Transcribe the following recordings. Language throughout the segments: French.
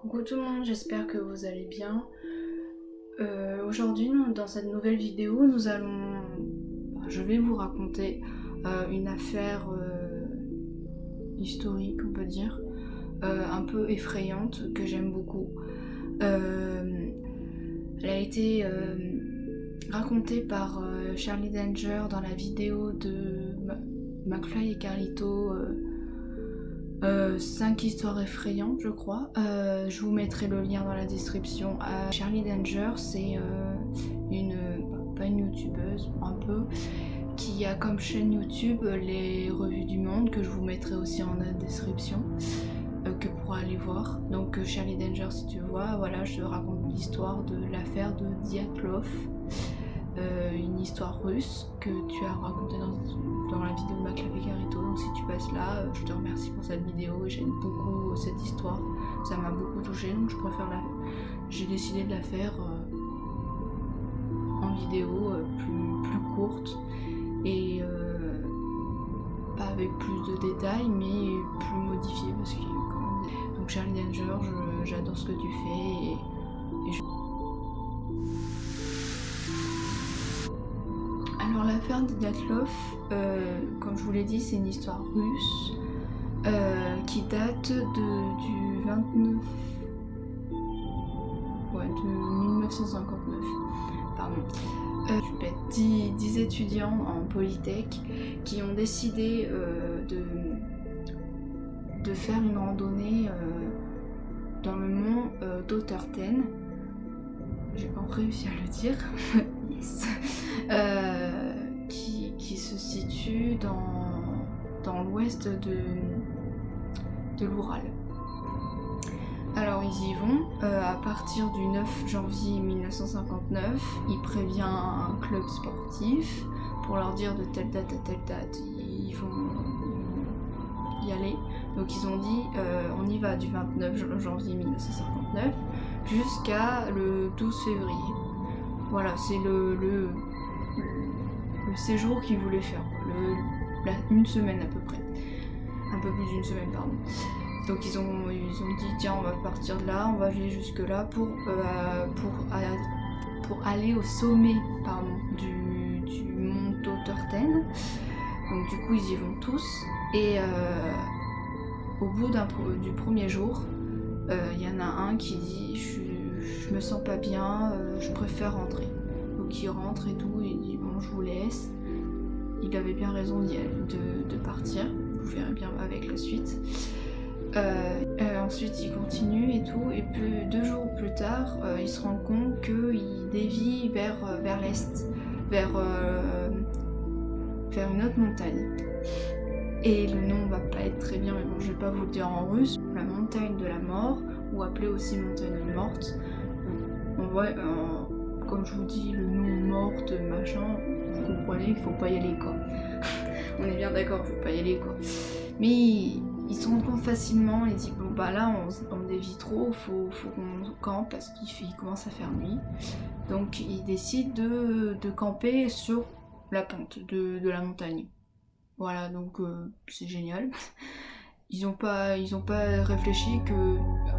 Coucou tout le monde, j'espère que vous allez bien. Aujourd'hui, dans cette nouvelle vidéo, je vais vous raconter une affaire historique, on peut dire, un peu effrayante, que j'aime beaucoup. Elle a été racontée par Charlie Danger dans la vidéo de McFly et Carlito. 5 histoires effrayantes, je crois. Je vous mettrai le lien dans la description. Charlie Danger, c'est pas une youtubeuse, un peu, qui a comme chaîne YouTube les revues du monde, que je vous mettrai aussi en description, que pour aller voir. Donc Charlie Danger, si tu vois, voilà, je te raconte l'histoire de l'affaire de Dyatlov. Une histoire russe que tu as racontée dans la vidéo de McFly et Carlito. Donc si tu passes là, je te remercie pour cette vidéo et j'aime beaucoup cette histoire. Ça m'a beaucoup touchée, donc j'ai décidé de la faire en vidéo plus courte et pas avec plus de détails mais plus modifiée parce que donc Charlie Danger, j'adore ce que tu fais et Alors l'affaire de Dyatlov, comme je vous l'ai dit, c'est une histoire russe qui date du 29... Ouais, de 1959, pardon. 10 étudiants en Polytech qui ont décidé de faire une randonnée dans le mont Dotterten. J'ai pas réussi à le dire. Yes. Qui se situe dans l'ouest de l'Oural. Alors ils y vont à partir du 9 janvier 1959. Il prévient un club sportif pour leur dire de telle date à telle date ils vont y aller. Donc ils ont dit on y va du 29 janvier 1959 jusqu'à le 12 février. Voilà, c'est le séjour qu'ils voulaient faire, une semaine à peu près. Un peu plus d'une semaine, pardon. Donc ils ont dit tiens, on va partir de là, on va aller jusque là pour aller au sommet du mont Dotterten. Donc du coup ils y vont tous et au bout du premier jour, il y en a un qui dit je me sens pas bien, je préfère rentrer. Donc il rentre et tout, et il dit bon je vous laisse. Il avait bien raison de partir, vous verrez bien avec la suite. Ensuite il continue et tout, et puis 2 jours plus tard, il se rend compte qu'il dévie vers l'est, vers une autre montagne. Et le nom va pas être très bien, mais bon je vais pas vous le dire en russe. La montagne de la mort, ou appelée aussi montagne morte. On voit, comme je vous dis, le nom morte, machin, vous comprenez qu'il faut pas y aller quoi. On est bien d'accord, faut pas y aller quoi. Mais ils se rendent compte facilement, ils disent bon bah là on dévie trop, faut qu'on campe parce qu'il commence à faire nuit. Donc ils décident de camper sur la pente de la montagne. Voilà, donc c'est génial. Ils ont pas réfléchi qu'à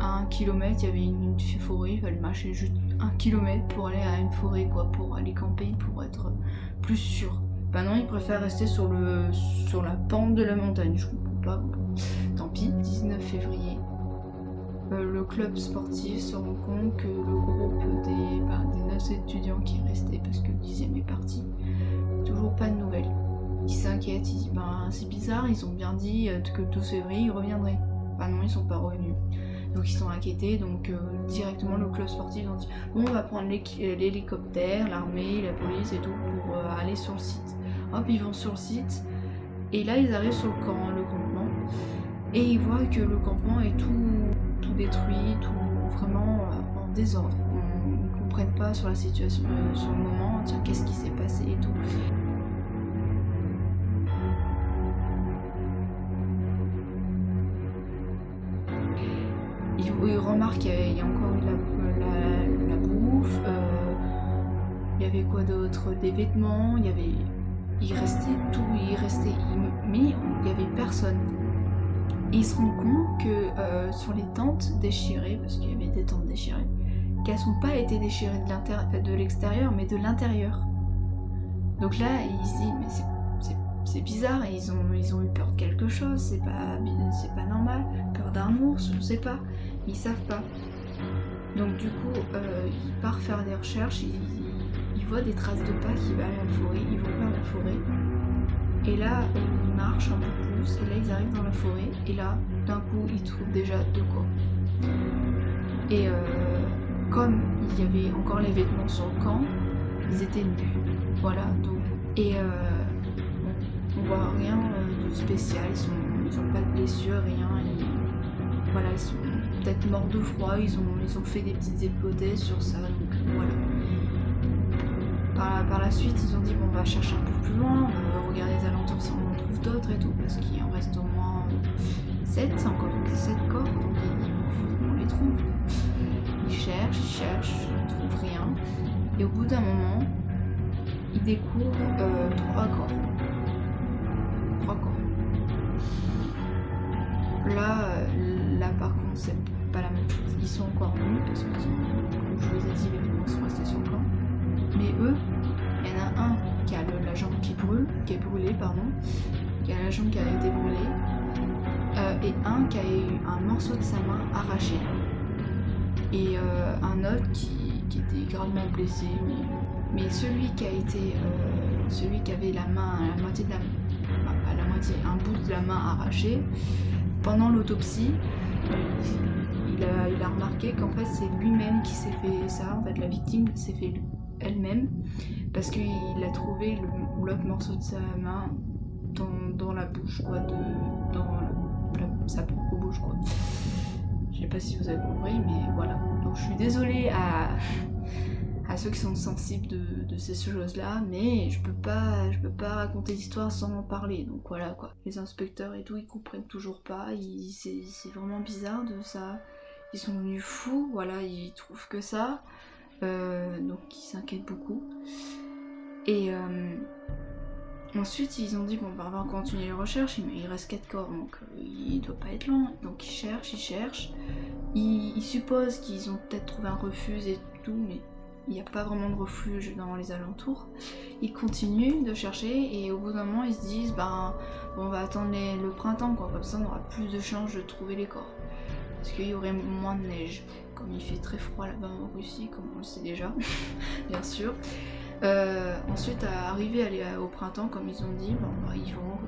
1 kilomètre il y avait une forêt, il fallait marcher juste 1 kilomètre pour aller à une forêt quoi, pour aller camper, pour être plus sûr. Bah non, ils préfèrent rester sur la pente de la montagne, je comprends pas, bon, tant pis. 19 février, le club sportif se rend compte que le groupe des 9 étudiants qui restaient, parce que le 10e est parti, toujours pas de nouvelles. Ils s'inquiètent, ils disent c'est bizarre, ils ont bien dit que le 12 février ils reviendraient. Bah non, ils sont pas revenus. Donc ils sont inquiétés, donc directement le club sportif ils ont dit bon on va prendre l'hélicoptère, l'armée, la police et tout pour aller sur le site. Hop, ils vont sur le site et là ils arrivent sur le campement et ils voient que le campement est tout détruit, tout vraiment en désordre. Ils ne comprennent pas sur la situation, sur le moment, tiens qu'est-ce qui s'est passé et tout. Ils remarquent qu'il y a encore eu la bouffe, il y avait quoi d'autre, des vêtements, il restait tout, mais il y avait personne. Et ils se rendent compte que sur les tentes déchirées, parce qu'il y avait des tentes déchirées, qu'elles n'ont pas été déchirées de l'extérieur, mais de l'intérieur. Donc là, ils se disent, mais c'est bizarre, et ils ont eu peur de quelque chose, c'est pas normal, peur d'un ours, je sais pas, mais ils savent pas. Donc du coup, ils partent faire des recherches, ils voient des traces de pas qui vont à la forêt, ils vont vers la forêt, et là, ils marchent un peu plus, et là ils arrivent dans la forêt, et là, d'un coup, ils trouvent déjà 2 corps. Et comme il y avait encore les vêtements sur le camp, ils étaient nus. Voilà, donc. Et on voit rien de spécial, ils ont pas de blessures, rien. Voilà, ils sont peut-être morts de froid, ils ont fait des petites hypothèses sur ça, donc voilà. Par la suite, ils ont dit, bon, on va chercher un peu plus loin, on va regarder les alentours si on en trouve d'autres et tout, parce qu'il en reste au moins 7, c'est encore 7 corps, donc on les trouve. Ils cherchent, ils ne trouvent rien, et au bout d'un moment, ils découvrent 3 corps. 3 corps. Là par contre, c'est pas la même chose. Ils sont encore nus, parce que, comme je vous ai dit, les vêtements sont restés sur le camp. Mais eux, il y en a un qui a la jambe qui est brûlée, qui a la jambe qui a été brûlée, et un qui a eu un morceau de sa main arraché. Et un autre qui était gravement blessé, mais celui qui avait la main, la moitié de un bout de la main arraché, pendant l'autopsie, il a remarqué qu'en fait c'est lui-même qui s'est fait ça, en fait la victime s'est fait elle-même, parce qu'il a trouvé l'autre morceau de sa main dans la bouche, quoi, sa propre bouche, quoi. Je sais pas si vous avez compris, mais voilà. Donc je suis désolée à ceux qui sont sensibles de ces choses-là, mais je peux pas raconter l'histoire sans en parler, donc voilà quoi. Les inspecteurs et tout, ils comprennent toujours pas, c'est vraiment bizarre de ça. Ils sont devenus fous, voilà, ils trouvent que ça, donc ils s'inquiètent beaucoup. Et ensuite ils ont dit, bon bah, on va continuer les recherches, il reste 4 corps, donc il doit pas être long, donc ils cherchent, ils supposent qu'ils ont peut-être trouvé un refuge et tout, mais il n'y a pas vraiment de refuge dans les alentours. Ils continuent de chercher et au bout d'un moment ils se disent bon, on va attendre le printemps, quoi, comme ça on aura plus de chances de trouver les corps. Parce qu'il y aurait moins de neige, comme il fait très froid là-bas en Russie, comme on le sait déjà, bien sûr. Ensuite, arrivé au printemps, comme ils ont dit, ils vont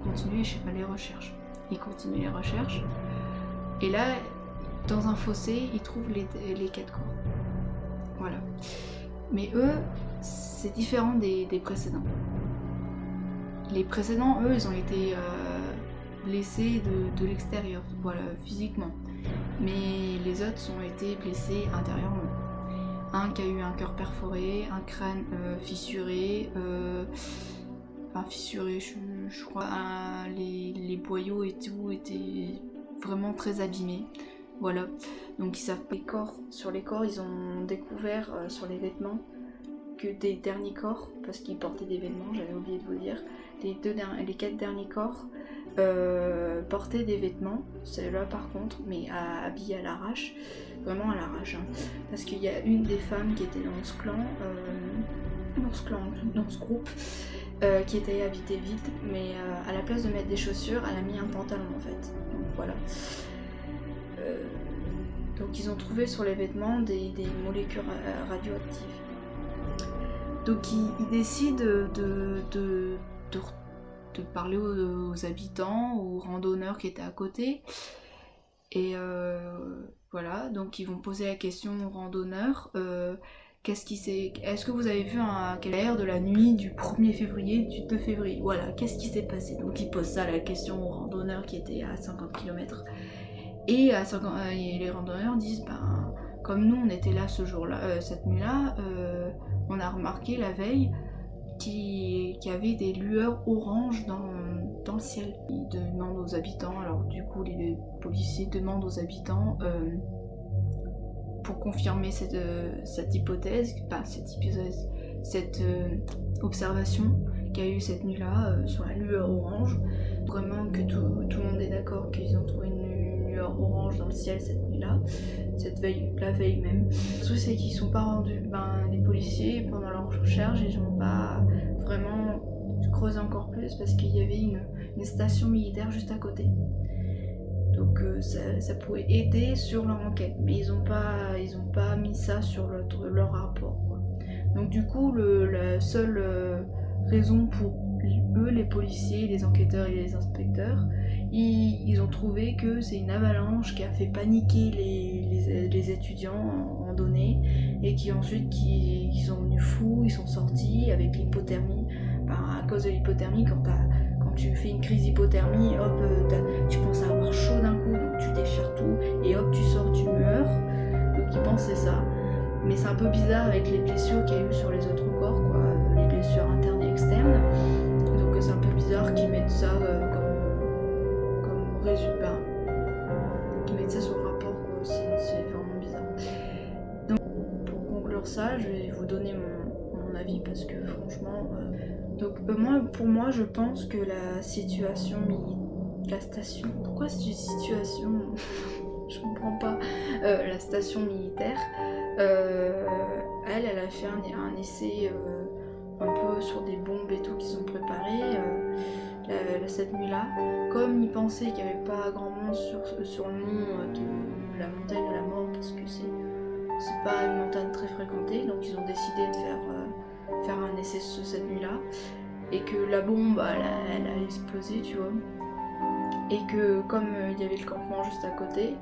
continuer les recherches. Ils continuent les recherches et là, dans un fossé, ils trouvent les 4 corps. Voilà. Mais eux, c'est différent des précédents. Les précédents, eux, ils ont été blessés de l'extérieur, voilà, physiquement. Mais les autres ont été blessés intérieurement. Un qui a eu un cœur perforé, un crâne fissuré, je crois, les boyaux et tout étaient vraiment très abîmés. Voilà, donc ils savent pas sur les corps, ils ont découvert sur les vêtements que des derniers corps, parce qu'ils portaient des vêtements, j'avais oublié de vous dire, les 4 derniers corps portaient des vêtements, celle-là par contre, mais habillés à l'arrache, vraiment à l'arrache, hein, parce qu'il y a une des femmes qui était dans ce groupe, qui était habillée vite, mais à la place de mettre des chaussures, elle a mis un pantalon en fait, donc voilà. Donc ils ont trouvé sur les vêtements des molécules radioactives. Donc ils décident de parler aux habitants, aux randonneurs qui étaient à côté. Et voilà, donc ils vont poser la question aux randonneurs. Est-ce que vous avez vu un éclair de la nuit du 1er février, du 2 février? Voilà, qu'est-ce qui s'est passé? Donc ils posent ça la question aux randonneurs qui étaient à 50 km. Et les randonneurs disent, comme nous on était là ce jour-là, cette nuit-là, on a remarqué la veille qu'il y avait des lueurs oranges dans le ciel. Ils demandent aux habitants, alors du coup les policiers demandent aux habitants pour confirmer cette observation, qu'il y a eu cette nuit-là, sur la lueur orange. Vraiment que tout le monde est d'accord qu'ils ont trouvé une lueur orange dans le ciel cette nuit-là, la veille même. Le truc c'est qu'ils sont pas rendus, les policiers pendant leur recherche ils ont pas vraiment creusé encore plus parce qu'il y avait une station militaire juste à côté. Donc ça pouvait aider sur leur enquête, mais ils ont pas mis ça sur leur rapport, quoi. Donc du coup la seule raison pour eux, les policiers, les enquêteurs et les inspecteurs, ils ont trouvé que c'est une avalanche qui a fait paniquer les étudiants en randonnée et qui ensuite qui sont venus fous, ils sont sortis avec l'hypothermie. À cause de l'hypothermie, quand tu fais une crise d'hypothermie, hop, tu penses à avoir chaud d'un coup, donc tu déchires tout et hop tu sors, tu meurs. Donc ils pensent c'est ça. Mais c'est un peu bizarre avec les blessures qu'il y a eu sur les autres corps, quoi, les blessures internes et externes. Donc c'est un peu bizarre qu'ils mettent ça comme résultat. Qu'ils mettent ça sur le rapport, quoi. C'est vraiment bizarre. Donc pour conclure ça, je vais vous donner mon avis parce que franchement... pour moi, je pense que la situation la station... Pourquoi c'est une situation je comprends pas. La station militaire... elle a fait un essai un peu sur des bombes et tout qui sont préparées cette nuit-là. Comme ils pensaient qu'il n'y avait pas grand monde sur le mont de la montagne de la mort, parce que c'est pas une montagne très fréquentée, donc ils ont décidé de faire un essai cette nuit-là, et que la bombe elle a explosé, tu vois, et que comme il y avait le campement juste à côté,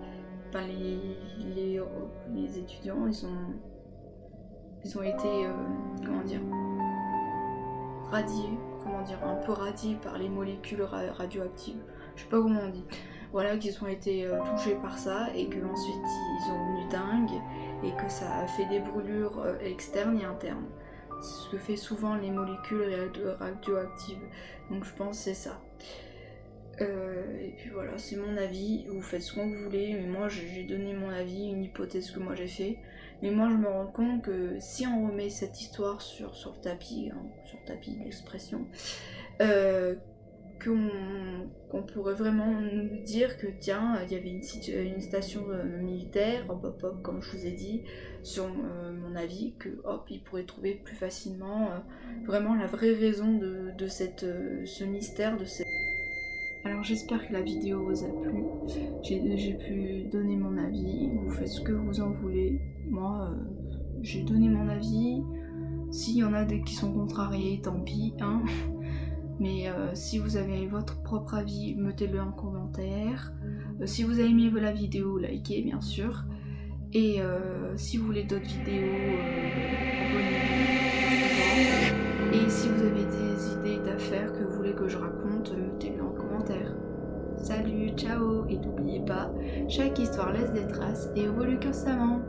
les étudiants ils ont été un peu radiés par les molécules radioactives, je sais pas comment on dit, voilà, qu'ils ont été touchés par ça et qu'ensuite ils ont venu dingue et que ça a fait des brûlures externes et internes. C'est ce que fait souvent les molécules radioactives, donc je pense que c'est ça. Et puis voilà, c'est mon avis, vous faites ce que vous voulez, mais moi j'ai donné mon avis, une hypothèse que moi j'ai fait. Mais moi je me rends compte que si on remet cette histoire sur le tapis, sur le tapis d'expression, qu'on pourrait vraiment nous dire que tiens, il y avait une station militaire, hop, comme je vous ai dit, sur mon avis, que hop, ils pourraient trouver plus facilement vraiment la vraie raison de ce mystère, de cette... Alors j'espère que la vidéo vous a plu, j'ai pu donner mon avis, vous faites ce que vous en voulez, moi j'ai donné mon avis, s'il y en a des qui sont contrariés, tant pis, hein. Mais si vous avez votre propre avis, mettez-le en commentaire, si vous avez aimé la vidéo, likez bien sûr, et si vous voulez d'autres vidéos, abonnez-vous. Et si vous avez des idées d'affaires que vous voulez que je raconte, mettez-le en commentaire. Salut, ciao, et n'oubliez pas, chaque histoire laisse des traces et évolue constamment.